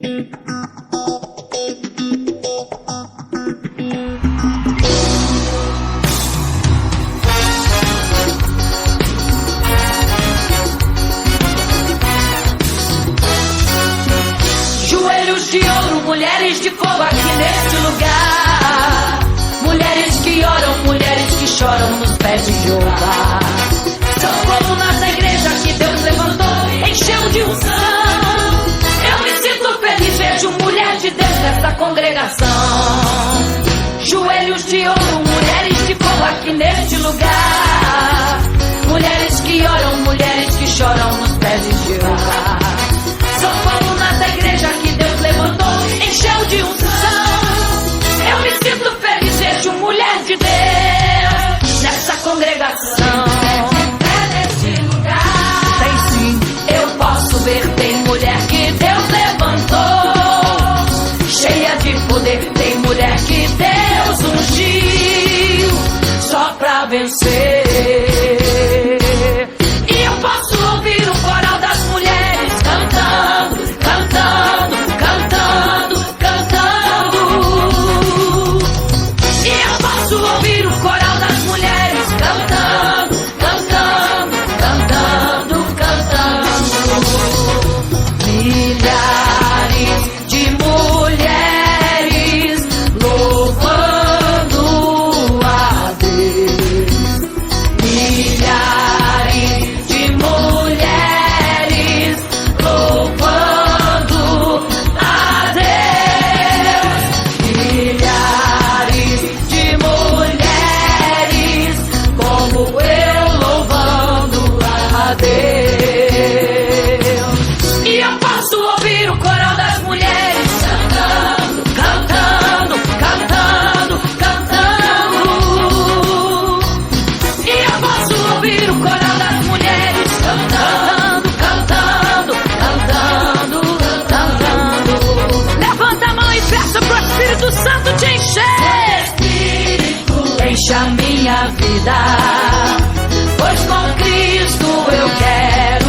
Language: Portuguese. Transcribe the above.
Joelhos de ouro, mulheres de fogo aqui neste lugar. Mulheres que oram, mulheres que choram nos pés de Jeová. São colunas da igreja que Deus levantou, encheu de unção. Eu me sinto feliz, vejo mulher de Deus nesta congregação. Joelhos de ouro, mulheres de fogo aqui neste lugar. Mulheres que oram, mulheres que choram nos pés de Jeová. São colunas da igreja que Deus levantou, encheu de unção. Eu me sinto feliz, vejo mulher de Deus nessa congregação. É neste lugar. Tem sim, eu posso ver, tem mulher que Deus levantou, cheia de poder, tem mulher que Deus ungiu só pra vencer. E eu posso ouvir o coral das mulheres cantando, cantando, cantando, cantando. E eu posso ouvir o coral das mulheres cantando, cantando, cantando, cantando. Milhares de mulheres louvando a Deus. Milhares de mulheres louvando a Deus. Milhares de mulheres como eu louvando a Deus. E eu posso ouvir o coral das mulheres cantando, cantando, cantando, cantando. E eu posso ouvir o coral das mulheres cantando, cantando, cantando, cantando. Levanta a mão e peça pro Espírito Santo te encher. Espírito, enche a minha vida, pois com Cristo eu quero